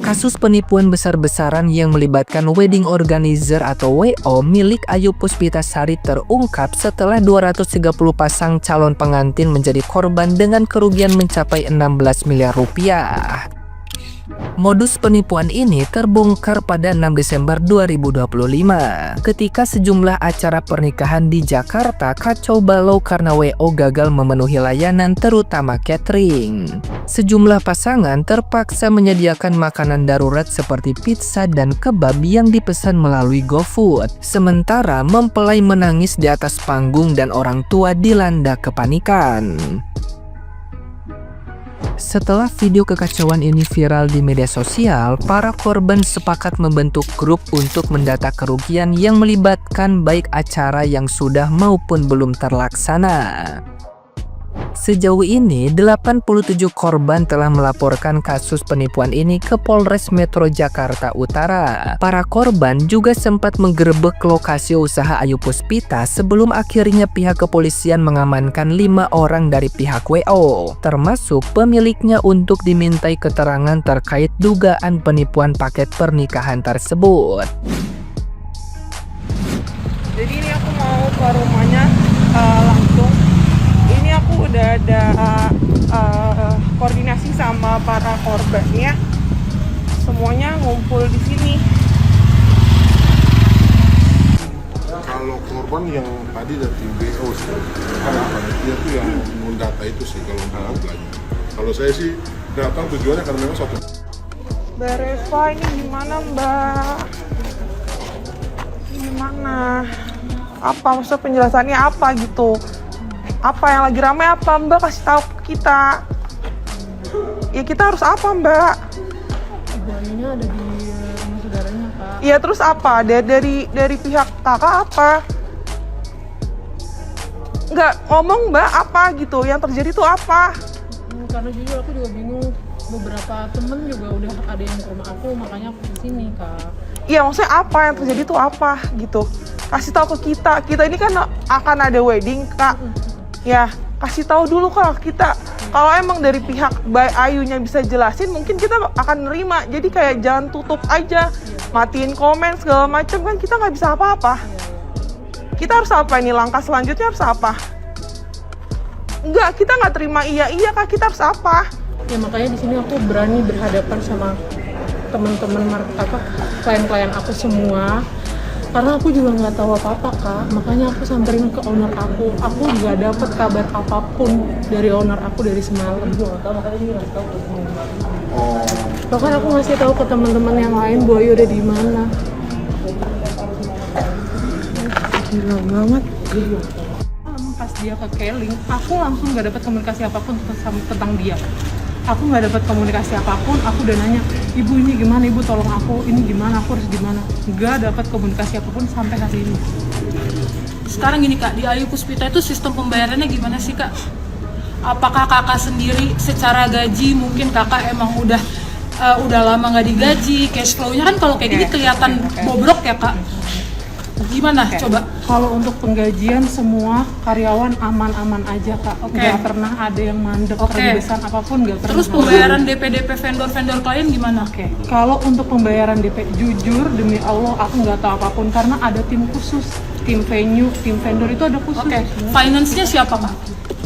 Kasus penipuan besar-besaran yang melibatkan wedding organizer atau WO milik Ayu Puspitasari terungkap setelah 230 pasang calon pengantin menjadi korban dengan kerugian mencapai 16 miliar rupiah. Modus penipuan ini terbongkar pada 6 Desember 2025 ketika sejumlah acara pernikahan di Jakarta kacau balau karena WO gagal memenuhi layanan terutama catering. Sejumlah pasangan terpaksa menyediakan makanan darurat seperti pizza dan kebab yang dipesan melalui GoFood. Sementara mempelai menangis di atas panggung dan orang tua dilanda kepanikan. Setelah video kekacauan ini viral di media sosial, para korban sepakat membentuk grup untuk mendata kerugian yang melibatkan baik acara yang sudah maupun belum terlaksana. Sejauh ini, 87 korban telah melaporkan kasus penipuan ini ke Polres Metro Jakarta Utara. Para korban juga sempat menggerebek lokasi usaha Ayu Puspita sebelum akhirnya pihak kepolisian mengamankan 5 orang dari pihak WO, termasuk pemiliknya untuk dimintai keterangan terkait dugaan penipuan paket pernikahan tersebut. Jadi ini aku mau ke rumahnya langsung. Ini aku udah ada koordinasi sama para korbannya, semuanya ngumpul di sini. Kalau korban yang tadi dari BO sih, dia tuh yang mendata itu sih kalau mau belajar. Kalau saya sih datang tujuannya karena memang satu. Mbak Reva, ini gimana Mbak? Gimana? Apa maksud penjelasannya apa gitu? Apa yang lagi ramai apa Mbak, kasih tahu ke kita. Ya kita harus apa Mbak? Ibunya ada di rumah saudaranya Kak. Iya terus apa? Dari pihak kakak apa? Nggak ngomong Mbak apa gitu? Yang terjadi tuh apa? Karena jujur aku juga bingung. Beberapa temen juga udah ada yang ke rumah aku, makanya aku kesini Kak. Iya maksudnya apa yang terjadi tuh apa gitu? Kasih tahu ke kita. Kita ini kan akan ada wedding Kak. Ya, kasih tahu dulu ke kita. Kalau emang dari pihak Mbak Ayunya bisa jelasin, mungkin kita akan nerima. Jadi kayak jangan tutup aja, matiin komen segala macam, kan kita nggak bisa apa-apa. Kita harus apa ini? Langkah selanjutnya harus apa? Enggak, kita nggak terima iya Kak. Kita harus apa? Ya makanya di sini aku berani berhadapan sama teman-teman klien-klien aku semua. Karena aku juga nggak tahu apa-apa Kak, makanya aku samperin ke owner aku. Aku nggak dapet kabar apapun dari owner aku dari semalam. Bahkan aku ngasih tahu ke teman-teman yang lain Bu Ayu udah di mana. Gila banget. Pas dia ke Keling, aku langsung nggak dapet komunikasi apapun tentang dia. Aku nggak dapat komunikasi apapun, aku udah nanya, ibu ini gimana, ibu tolong aku, ini gimana, aku harus gimana. Nggak dapat komunikasi apapun sampai hari ini. Sekarang gini Kak, di Ayu Puspita itu sistem pembayarannya gimana sih Kak? Apakah kakak sendiri secara gaji mungkin kakak emang udah lama nggak digaji, cash flow-nya kan kalau kayak gini kelihatan bobrok ya Kak? Gimana coba? Kalau untuk penggajian semua karyawan aman-aman aja Kak. Nggak pernah ada yang mandek, rebusan apapun nggak pernah. Terus pembayaran DP vendor-vendor klien gimana? Kalau untuk pembayaran DP, jujur demi Allah aku nggak tahu apapun karena ada tim khusus, tim venue, tim vendor itu ada khusus. Finance-nya siapa Kak?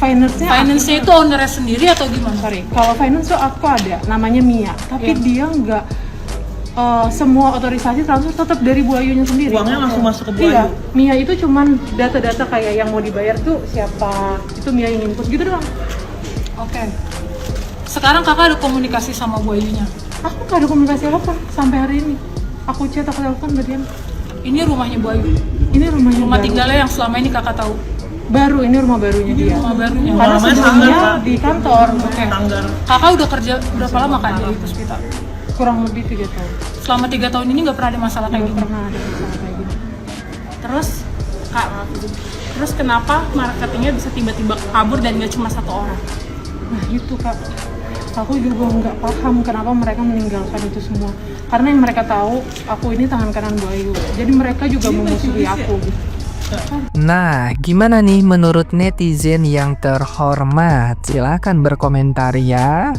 Finance-nya itu ownernya sendiri atau gimana? Kalau finance tuh aku ada, namanya Mia. Tapi dia nggak semua otorisasi transfer tetap dari Bu Ayunya sendiri. Uangnya langsung masuk ke Bu Ayu? Iya, Mia itu cuman data-data kayak yang mau dibayar tuh siapa, itu Mia yang input gitu doang. Sekarang kakak ada komunikasi sama Bu Ayunya? Aku nggak ada komunikasi apa sampai hari ini. Aku chat, aku telepon ke dia. Ini rumahnya Bu Ayu? Ini rumahnya Rumah baru. Tinggalnya yang selama ini kakak tahu? Baru, ini rumah barunya dia. Rumah barunya? Karena sebelumnya di kantor. Kakak udah kerja berapa lama Kak di Ayu Puspita? Kurang lebih 3 tahun. Selama 3 tahun ini nggak pernah ada masalah kayak gini? Pernah ada masalah kayak gini. Terus kenapa marketingnya bisa tiba-tiba kabur dan nggak cuma 1 orang? Nah itu Kak, aku juga nggak paham kenapa mereka meninggalkan itu semua. Karena yang mereka tahu, aku ini tangan kanan Bu Ayu. Jadi mereka juga memusuhi aku. Nah, gimana nih menurut netizen yang terhormat? Silahkan berkomentar ya.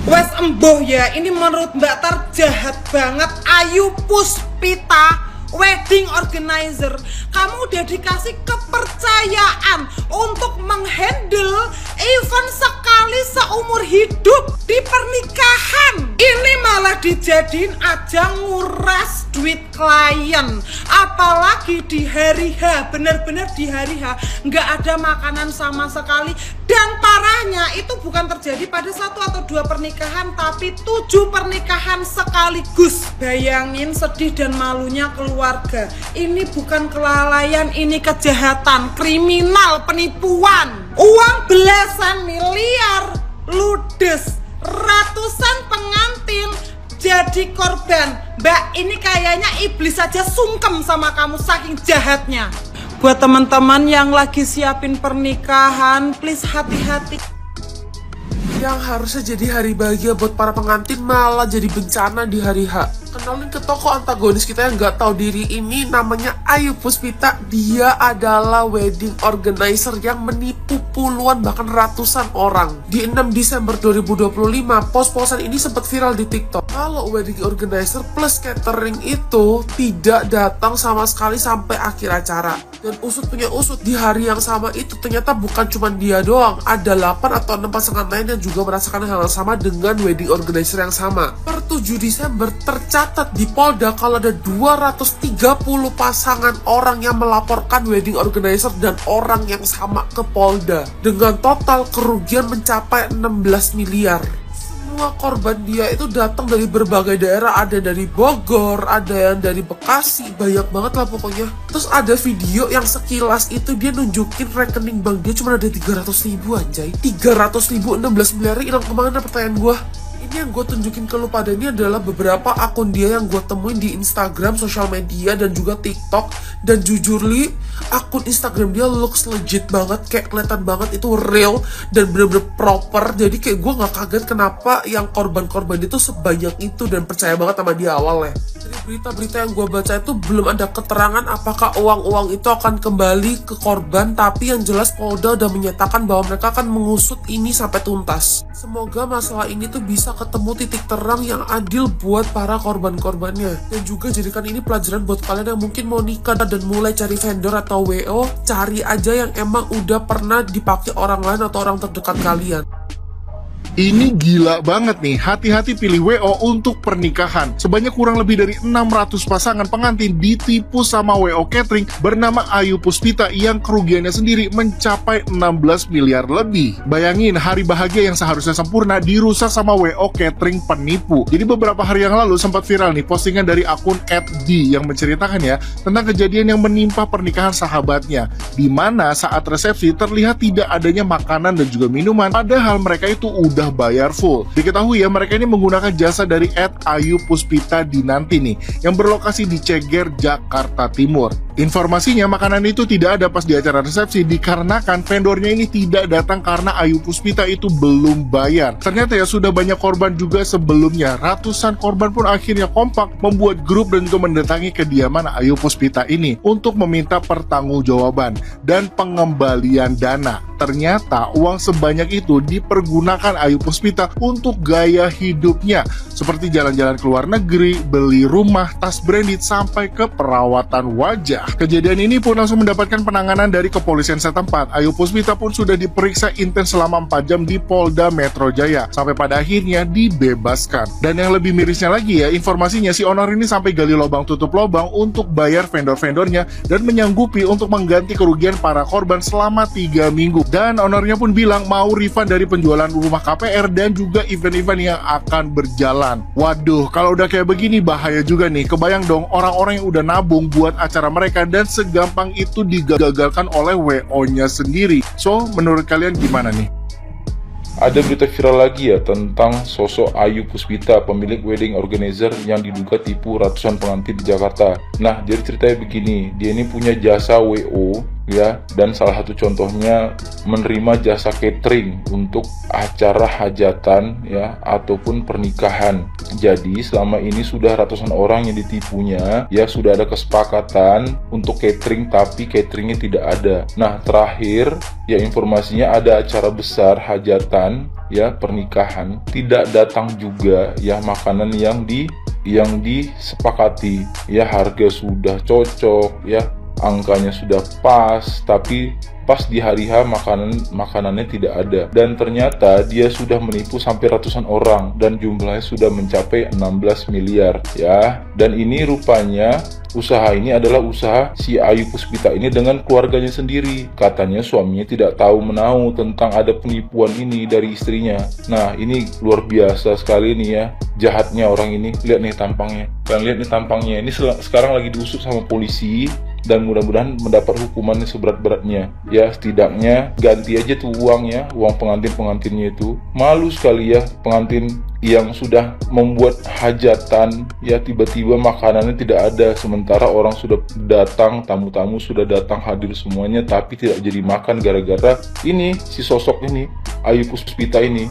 Wes emboh ya, ini menurut Mbak Tar jahat banget. Ayu Puspita, wedding organizer, kamu udah dikasih kepercayaan untuk menghandle event sekali seumur hidup di pernikahan. Ini malah dijadiin ajang nguras duit klien. Apalagi di hari H, bener-bener di hari H nggak ada makanan sama sekali. Dan parahnya itu bukan terjadi pada 1 atau 2 pernikahan, tapi 7 pernikahan sekaligus. Bayangin sedih dan malunya keluarga. Ini bukan kelalaian, ini kejahatan, kriminal, penipuan. Uang belasan miliar, ludes, ratusan pengantin jadi korban. Mbak, ini kayaknya iblis saja sungkem sama kamu saking jahatnya. Buat teman-teman yang lagi siapin pernikahan, please hati-hati. Yang harusnya jadi hari bahagia buat para pengantin malah jadi bencana di hari H. Kenalin ke tokoh antagonis kita yang nggak tahu diri ini, namanya Ayu Puspita. Dia adalah wedding organizer yang menipu puluhan bahkan ratusan orang. Di 6 Desember 2025, pos-posan ini sempat viral di TikTok. Kalau wedding organizer plus catering itu tidak datang sama sekali sampai akhir acara. Dan usut punya usut, di hari yang sama itu ternyata bukan cuma dia doang. Ada 8 atau 6 pasangan lain yang juga merasakan hal yang sama dengan wedding organizer yang sama. Per 7 Desember tercatat di Polda kalau ada 230 pasangan orang yang melaporkan wedding organizer dan orang yang sama ke Polda. Dengan total kerugian mencapai 16 miliar. Semua korban dia itu datang dari berbagai daerah, ada dari Bogor, ada yang dari Bekasi, banyak banget lah pokoknya. Terus ada video yang sekilas itu dia nunjukin rekening bank dia cuma ada 300.000 anjay. 300.000, 16 miliar hilang kemana pertanyaan gua? Ini yang gue tunjukin ke lu pada ini adalah beberapa akun dia yang gue temuin di Instagram, sosial media, dan juga TikTok. Dan jujur li, akun Instagram dia looks legit banget, kayak kelihatan banget itu real dan bener-bener proper. Jadi kayak gue gak kaget kenapa yang korban-korban itu sebanyak itu dan percaya banget sama dia awalnya. Dari berita-berita yang gue baca itu belum ada keterangan apakah uang-uang itu akan kembali ke korban, tapi yang jelas Polda udah menyatakan bahwa mereka akan mengusut ini sampai tuntas. Semoga masalah ini tuh bisa ketemu titik terang yang adil buat para korban-korbannya. Dan juga jadikan ini pelajaran buat kalian yang mungkin mau nikah dan mulai cari vendor atau WO, cari aja yang emang udah pernah dipakai orang lain atau orang terdekat kalian. Ini gila banget nih, hati-hati pilih WO untuk pernikahan. Sebanyak kurang lebih dari 600 pasangan pengantin ditipu sama WO catering bernama Ayu Puspita yang kerugiannya sendiri mencapai 16 miliar lebih. Bayangin, hari bahagia yang seharusnya sempurna dirusak sama WO catering penipu. Jadi beberapa hari yang lalu sempat viral nih postingan dari akun @d yang menceritakan ya tentang kejadian yang menimpa pernikahan sahabatnya, di mana saat resepsi terlihat tidak adanya makanan dan juga minuman, padahal mereka itu udah bayar full. Diketahui ya, mereka ini menggunakan jasa dari @Ayu Puspita Dinanti nih, yang berlokasi di Ceger, Jakarta Timur. Informasinya makanan itu tidak ada pas di acara resepsi dikarenakan vendornya ini tidak datang karena Ayu Puspita itu belum bayar. Ternyata ya sudah banyak korban juga sebelumnya. Ratusan korban pun akhirnya kompak membuat grup dan juga mendatangi kediaman Ayu Puspita ini untuk meminta pertanggungjawaban dan pengembalian dana. Ternyata uang sebanyak itu dipergunakan Ayu Puspita untuk gaya hidupnya, seperti jalan-jalan ke luar negeri, beli rumah, tas branded, sampai ke perawatan wajah. Kejadian ini pun langsung mendapatkan penanganan dari kepolisian setempat. Ayu Puspita pun sudah diperiksa intens selama 4 jam di Polda Metro Jaya, sampai pada akhirnya dibebaskan. Dan yang lebih mirisnya lagi ya, informasinya si owner ini sampai gali lubang tutup lubang untuk bayar vendor-vendornya dan menyanggupi untuk mengganti kerugian para korban selama 3 minggu. Dan ownernya pun bilang mau refund dari penjualan rumah KPR dan juga event-event yang akan berjalan. Waduh, kalau udah kayak begini bahaya juga nih. Kebayang dong orang-orang yang udah nabung buat acara mereka dan segampang itu digagalkan oleh WO-nya sendiri. So, menurut kalian gimana nih? Ada berita viral lagi ya tentang sosok Ayu Puspita, pemilik wedding organizer yang diduga tipu ratusan pengantin di Jakarta. Nah, jadi ceritanya begini, dia ini punya jasa WO ya, dan salah satu contohnya menerima jasa catering untuk acara hajatan ya ataupun pernikahan. Jadi selama ini sudah ratusan orang yang ditipunya ya, sudah ada kesepakatan untuk catering tapi cateringnya tidak ada. Nah, terakhir ya informasinya ada acara besar hajatan ya pernikahan tidak datang juga ya makanan yang disepakati, ya harga sudah cocok, ya angkanya sudah pas, tapi pas di hari H makanannya tidak ada, dan ternyata dia sudah menipu sampai ratusan orang dan jumlahnya sudah mencapai 16 miliar ya. Dan ini rupanya usaha ini adalah usaha si Ayu Puspita ini dengan keluarganya sendiri. Katanya suaminya tidak tahu menahu tentang ada penipuan ini dari istrinya. Nah, ini luar biasa sekali nih ya, jahatnya orang ini. Lihat nih tampangnya, kalian lihat nih tampangnya. Ini sekarang lagi diusut sama polisi, dan mudah-mudahan mendapat hukumannya seberat-beratnya. Ya, setidaknya ganti aja tuh uangnya, uang pengantin-pengantinnya itu. Malu sekali ya, pengantin yang sudah membuat hajatan, ya tiba-tiba makanannya tidak ada, sementara orang sudah datang, tamu-tamu sudah datang hadir semuanya, tapi tidak jadi makan gara-gara ini, si sosok ini, Ayu Puspita ini.